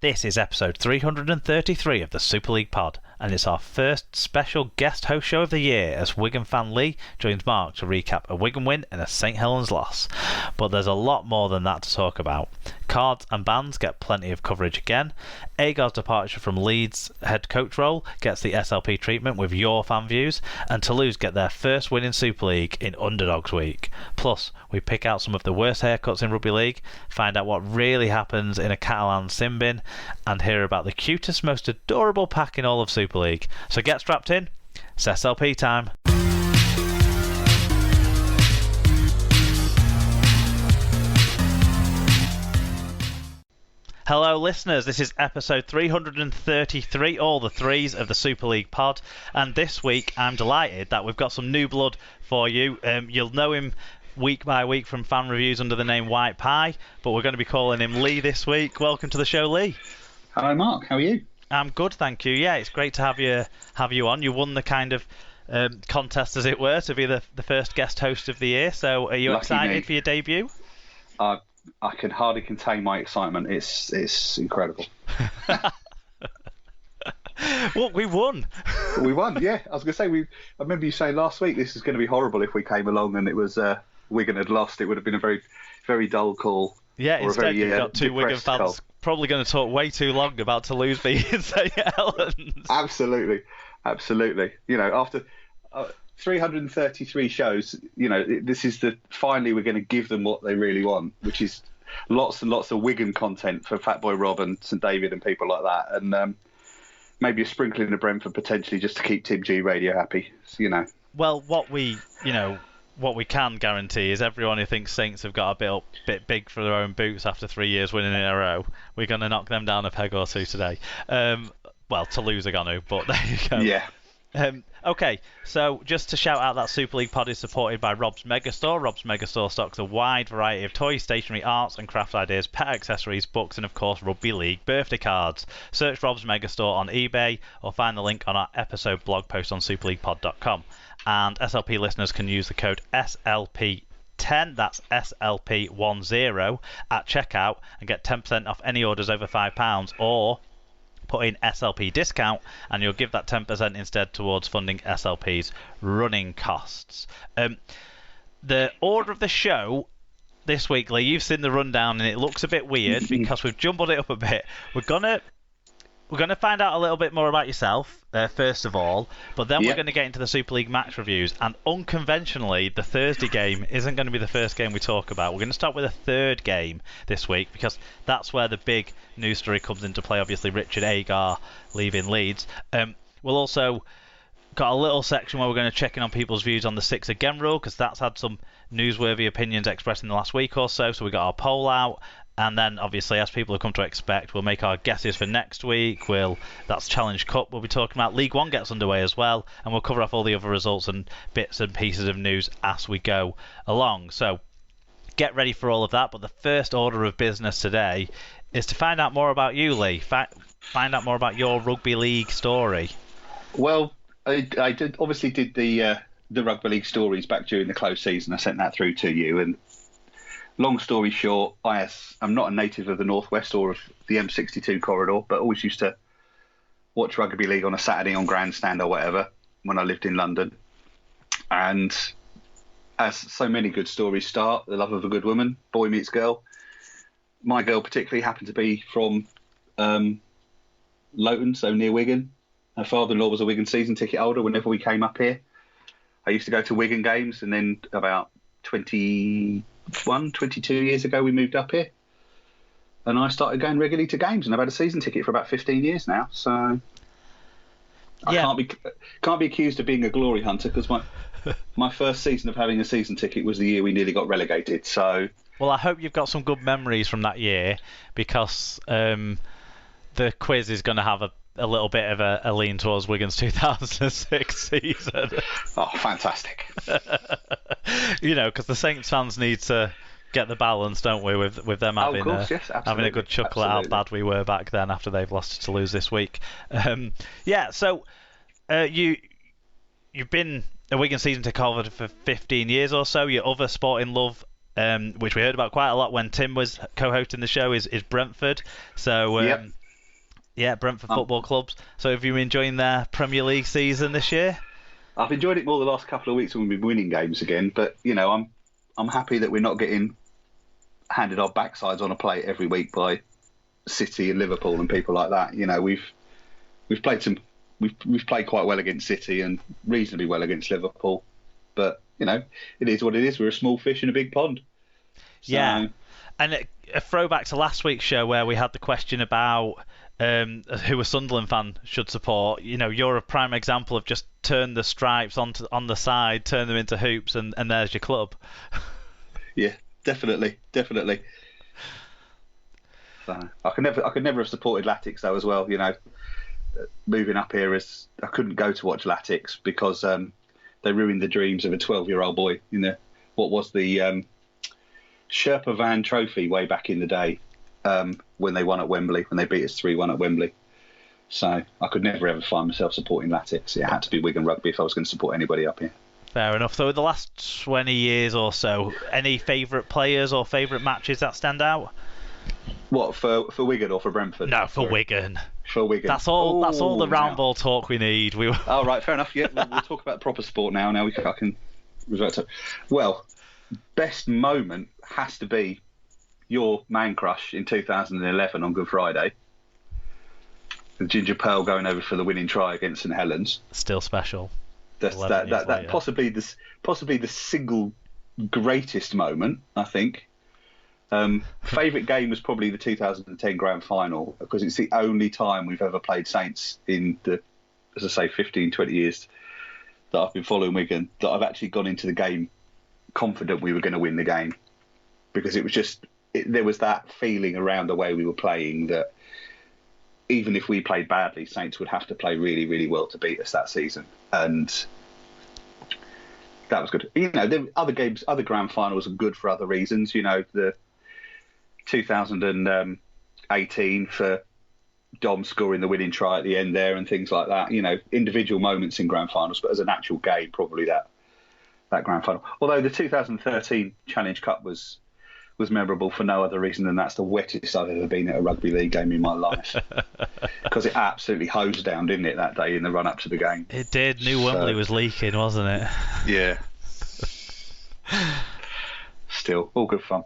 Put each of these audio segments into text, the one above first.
This is episode 333 of the Super League Pod, and it's our first special guest host show of the year as Wigan fan Lee joins Mark to recap a Wigan win and a St Helens loss. But there's a lot more than that to talk about. Cards and bands get plenty of coverage again. Agar's departure from Leeds Head Coach role gets the SLP treatment with your fan views, and Toulouse get their first win in Super League in Underdogs week. Plus, we pick out some of the worst haircuts in rugby league, find out what really happens in a Catalans sin bin, and hear about the cutest, most adorable pack in all of Super League. So get strapped in, it's SLP time. Hello listeners, this is episode 333, all the threes of the Super League Pod, and this week I'm delighted that we've got some new blood for you. You'll know him week by week from fan reviews under the name White Pie, but we're going to be calling him Lee this week. Welcome to the show, Lee. Hello Mark, how are you? I'm good, thank you. Yeah, it's great to have you on. You won the kind of contest, as it were, to be the first guest host of the year, so are you Lucky excited me. for your debut? I can hardly contain my excitement. It's incredible. Well, we won. We won, yeah. I was going to say, I remember you saying last week this is going to be horrible if we came along and it was Wigan had lost. It would have been a very, very dull call. Yeah, instead you've got two Wigan fans call. Probably going to talk way too long about Toulouse being in St Helens. Absolutely. You know, after 333 shows, you know, this is finally we're going to give them what they really want, which is lots and lots of Wigan content for Fatboy Rob and St David and people like that, and maybe a sprinkling of Brentford potentially just to keep Tim G Radio happy, you know. Well, what we can guarantee is everyone who thinks Saints have got a bit big for their own boots after 3 years winning in a row, we're going to knock them down a peg or two today. Well, Toulouse are going to, but there you go. Yeah. Okay, so just to shout out that Super League Pod is supported by Rob's Megastore. Rob's Megastore stocks a wide variety of toys, stationery, arts and craft ideas, pet accessories, books and of course Rugby League birthday cards. Search Rob's Megastore on eBay or find the link on our episode blog post on superleaguepod.com. And SLP listeners can use the code SLP10, that's SLP10 at checkout and get 10% off any orders over £5, or put in SLP discount and you'll give that 10% instead towards funding SLP's running costs. The order of the show this week, Lee, you've seen the rundown and it looks a bit weird because we've jumbled it up a bit. We're gonna find out a little bit more about yourself first of all, but then we're going to get into the Super League match reviews, and unconventionally the Thursday game isn't going to be the first game we talk about. We're going to start with a third game this week because that's where the big news story comes into play. Obviously Richard Agar leaving Leeds. We'll also got a little section where we're going to check in on people's views on the 6 again rule, because that's had some newsworthy opinions expressed in the last week or so we got our poll out. And then, obviously, as people have come to expect, we'll make our guesses for next week. That's Challenge Cup we'll be talking about. League One gets underway as well, and we'll cover off all the other results and bits and pieces of news as we go along. So get ready for all of that. But the first order of business today is to find out more about you, Lee. Find out more about your rugby league story. Well, I obviously did the rugby league stories back during the close season. I sent that through to you, and long story short, I'm not a native of the Northwest or of the M62 corridor, but always used to watch rugby league on a Saturday on Grandstand or whatever when I lived in London. And as so many good stories start, the love of a good woman, boy meets girl. My girl particularly happened to be from Loughton, so near Wigan. Her father-in-law was a Wigan season ticket holder whenever we came up here. I used to go to Wigan games, and then about 22 years ago we moved up here, and I started going regularly to games, and I've had a season ticket for about 15 years now, so I can't be accused of being a glory hunter, because my first season of having a season ticket was the year we nearly got relegated. So well, I hope you've got some good memories from that year, because the quiz is going to have a little bit of a lean towards Wigan's 2006 season. Oh, fantastic. You know, because the Saints fans need to get the balance, don't we, with them having, having a good chuckle at how bad we were back then after they've lost to Toulouse this week. So you've been a Wigan season ticket holder for 15 years or so. Your other sporting love, which we heard about quite a lot when Tim was co-hosting the show, is Brentford. So Yeah, Brentford Football Clubs. So have you been enjoying their Premier League season this year? I've enjoyed it more the last couple of weeks when we've been winning games again. But I'm happy that we're not getting handed our backsides on a plate every week by City and Liverpool and people like that. We've played quite well against City and reasonably well against Liverpool. But it is what it is. We're a small fish in a big pond. So, yeah, and a throwback to last week's show where we had the question about who a Sunderland fan should support. You're a prime example of just turn the stripes on the side, turn them into hoops, and there's your club. Yeah, definitely. So, I could never have supported Latics though as well. Moving up here, I couldn't go to watch Latics because they ruined the dreams of a 12-year-old boy. What was the Sherpa Van Trophy way back in the day when they won at Wembley, when they beat us 3-1 at Wembley. So I could never ever find myself supporting Latics. It had to be Wigan Rugby if I was going to support anybody up here. Fair enough. So in the last 20 years or so, any favourite players or favourite matches that stand out? What, for Wigan or for Brentford? No, for Wigan. For Wigan. That's all the round ball talk we need. Oh, right, fair enough. Yeah, we'll talk about proper sport now. I can revert to... Well, best moment has to be your man crush in 2011 on Good Friday. The Ginger Pearl going over for the winning try against St Helens. Still special. That possibly the single greatest moment, I think. Favourite game was probably the 2010 Grand Final because it's the only time we've ever played Saints in the, as I say, 15, 20 years that I've been following Wigan, that I've actually gone into the game confident we were going to win the game, because it was just there was that feeling around the way we were playing that even if we played badly, Saints would have to play really, really well to beat us that season, and that was good. Other games, other grand finals are good for other reasons. The 2018 for Dom scoring the winning try at the end there and things like that. Individual moments in grand finals, but as an actual game, probably that grand final. Although the 2013 Challenge Cup was memorable for no other reason than that's the wettest I've ever been at a rugby league game in my life, because it absolutely hosed down, didn't it, that day in the run up to the game? It did. Wembley was leaking, wasn't it? Yeah. Still, all good fun.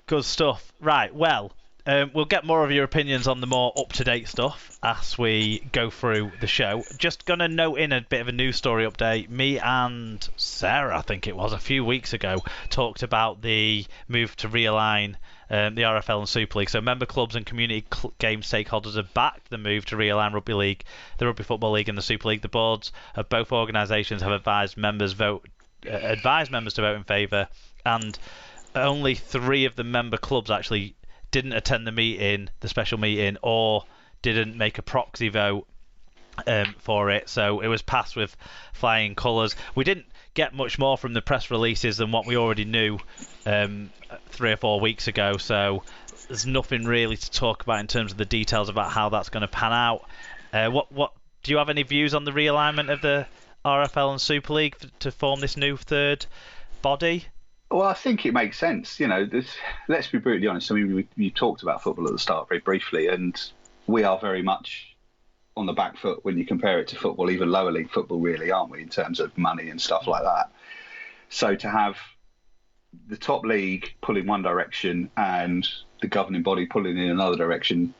Good stuff. Right, well, we'll get more of your opinions on the more up-to-date stuff as we go through the show. Just going to note in a bit of a news story update. Me and Sarah, I think it was, a few weeks ago, talked about the move to realign the RFL and Super League. So member clubs and community game stakeholders have backed the move to realign Rugby League, the Rugby Football League and the Super League. The boards of both organisations have advised members to vote in favour, and only 3 of the member clubs actually didn't attend the special meeting, or didn't make a proxy vote for it. So it was passed with flying colours. We didn't get much more from the press releases than what we already knew 3 or 4 weeks ago. So there's nothing really to talk about in terms of the details about how that's going to pan out. What do you have any views on the realignment of the RFL and Super League to form this new third body? Well, I think it makes sense. Let's be brutally honest. I mean, you talked about football at the start very briefly, and we are very much on the back foot when you compare it to football, even lower league football, really, aren't we, in terms of money and stuff like that? So to have the top league pull in one direction and the governing body pulling in another direction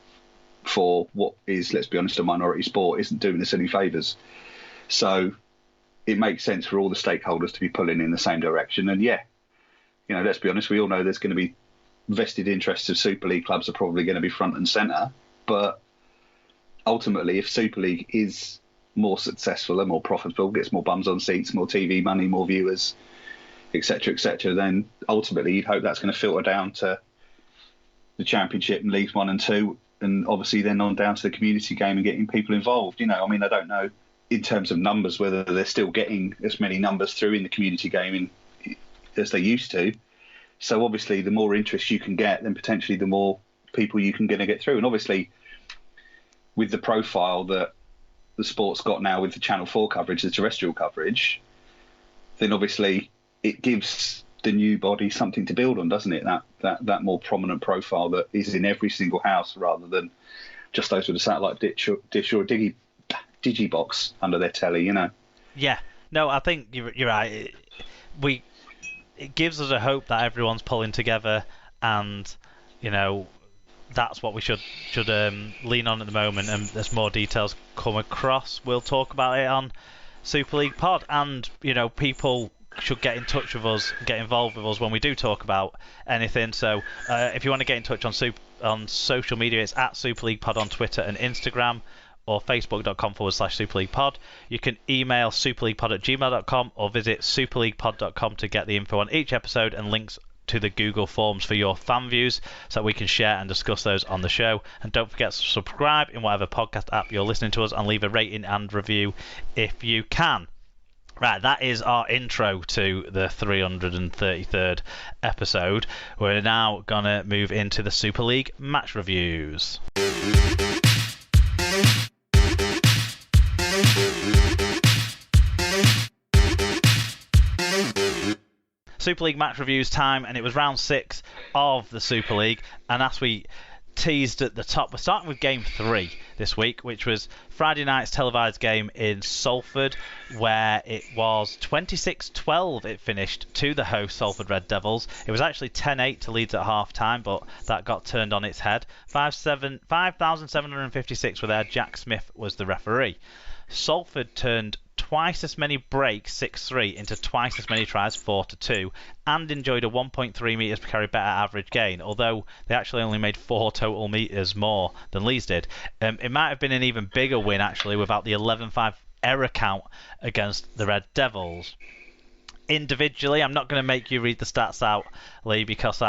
for what is, let's be honest, a minority sport isn't doing us any favours. So it makes sense for all the stakeholders to be pulling in the same direction. And yeah, let's be honest, we all know there's going to be vested interests of Super League clubs are probably going to be front and centre. But ultimately, if Super League is more successful and more profitable, gets more bums on seats, more TV money, more viewers, etc., then ultimately you'd hope that's going to filter down to the Championship and Leagues 1 and 2, and obviously then on down to the community game and getting people involved. I don't know in terms of numbers whether they're still getting as many numbers through in the community gaming as they used to. So obviously the more interest you can get, then potentially the more people you can get through. And obviously with the profile that the sport's got now with the Channel 4 coverage, the terrestrial coverage, then obviously it gives the new body something to build on, doesn't it? That more prominent profile that is in every single house, rather than just those with a satellite dish or a digibox under their telly, you know. Yeah, no, I think you're right. It gives us a hope that everyone's pulling together, and you know that's what we should lean on at the moment. And as more details come across, we'll talk about it on Super League Pod, and you know people should get in touch with us, get involved with us when we do talk about anything. So if you want to get in touch on social media, it's at Super League Pod on Twitter and Instagram, or facebook.com/Super League Pod. You can email superleaguepod@gmail.com or visit superleaguepod.com to get the info on each episode and links to the Google Forms for your fan views so that we can share and discuss those on the show. And don't forget to subscribe in whatever podcast app you're listening to us, and leave a rating and review if you can. Right, that is our intro to the 333rd episode. We're now going to move into the Super League match reviews. Super League match reviews time, and it was round 6 of the Super League, and as we teased at the top, we're starting with game 3 this week, which was Friday night's televised game in Salford, where it was 26-12 it finished to the host Salford Red Devils. It was actually 10-8 to Leeds at half time, but that got turned on its head. 5,756 were there. Jack Smith was the referee. Salford turned twice as many breaks, 6-3, into twice as many tries, 4-2, and enjoyed a 1.3 metres per carry better average gain, although they actually only made 4 total metres more than Leeds did. It might have been an even bigger win, actually, without the 11-5 error count against the Red Devils. Individually, I'm not going to make you read the stats out, Lee, because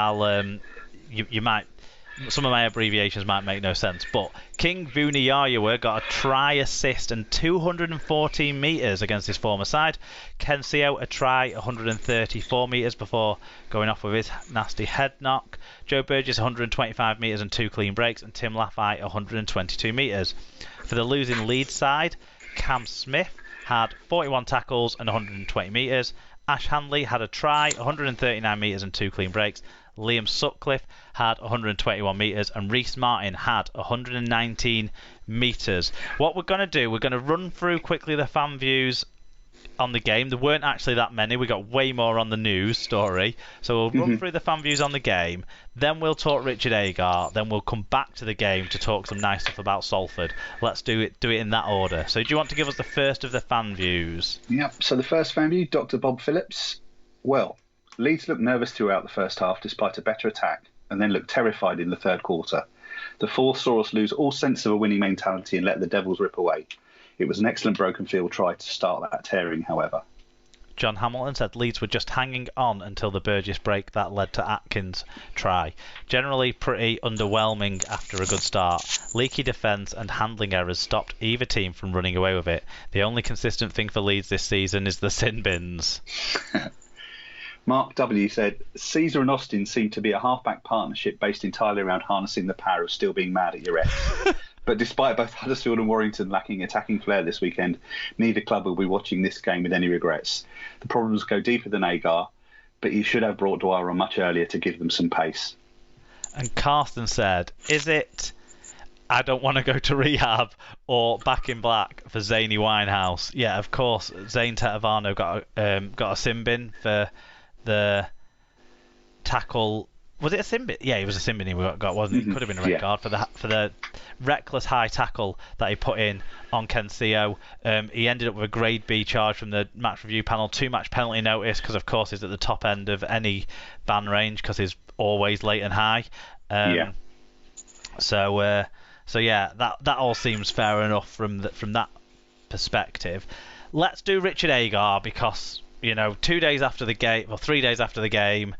you might... Some of my abbreviations might make no sense, but King Vuniyayawa got a try, assist and 214 metres against his former side. Kensio a try, 134 metres before going off with his nasty head knock. Joe Burgess 125 metres and 2 clean breaks, and Tim Laffey 122 metres. For the losing Leeds side, Cam Smith had 41 tackles and 120 metres. Ash Handley had a try, 139 metres and 2 clean breaks. Liam Sutcliffe had 121 metres, and Reece Martin had 119 metres. What we're going to do, we're going to run through quickly the fan views on the game. There weren't actually that many. We got way more on the news story. So we'll run through the fan views on the game. Then we'll talk Richard Agar. Then we'll come back to the game to talk some nice stuff about Salford. Let's do it in that order. So do you want to give us the first of the fan views? Yep. So the first fan view, Dr. Bob Phillips. Well, Leeds looked nervous throughout the first half despite a better attack, and then looked terrified in the third quarter. The fourth saw us lose all sense of a winning mentality and let the Devils rip away. It was an excellent broken field try to start that tearing, however. John Hamilton said Leeds were just hanging on until the Burgess break that led to Atkins' try. Generally pretty underwhelming after a good start. Leaky defence and handling errors stopped either team from running away with it. The only consistent thing for Leeds this season is the sin bins. Mark W. said, Caesar and Austin seem to be a half-back partnership based entirely around harnessing the power of still being mad at your ex. But despite both Huddersfield and Warrington lacking attacking flair this weekend, neither club will be watching this game with any regrets. The problems go deeper than Agar, but you should have brought Dwyer on much earlier to give them some pace. And Carsten said, is it I don't want to go to rehab or Back in Black for Zany Winehouse? Yeah, of course, Zane Tetavano got a sin bin for the tackle. Was it a sin bin? Yeah, it was a sin bin he got, wasn't it? It could have been a red card for the reckless high tackle that he put in on Kensio. He ended up with a grade B charge from the match review panel, 2-match penalty notice, because of course he's at the top end of any ban range because he's always late and high. So yeah, that all seems fair enough from that perspective. Let's do Richard Agar because 3 days after the game,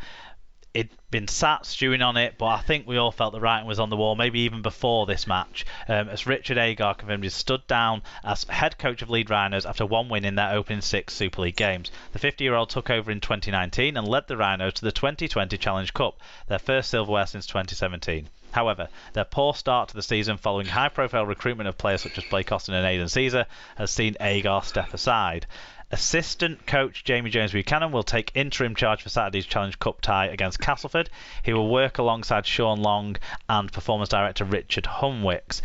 it'd been sat stewing on it, but I think we all felt the writing was on the wall, maybe even before this match, as Richard Agar confirmed he stood down as head coach of Leeds Rhinos after one win in their opening 6 Super League games. The 50-year-old took over in 2019 and led the Rhinos to the 2020 Challenge Cup, their first silverware since 2017. However, their poor start to the season following high-profile recruitment of players such as Blake Austin and Aidan Caesar has seen Agar step aside. Assistant coach Jamie Jones Buchanan will take interim charge for Saturday's Challenge Cup tie against Castleford. He will work alongside Sean Long and performance director Richard Humwicks.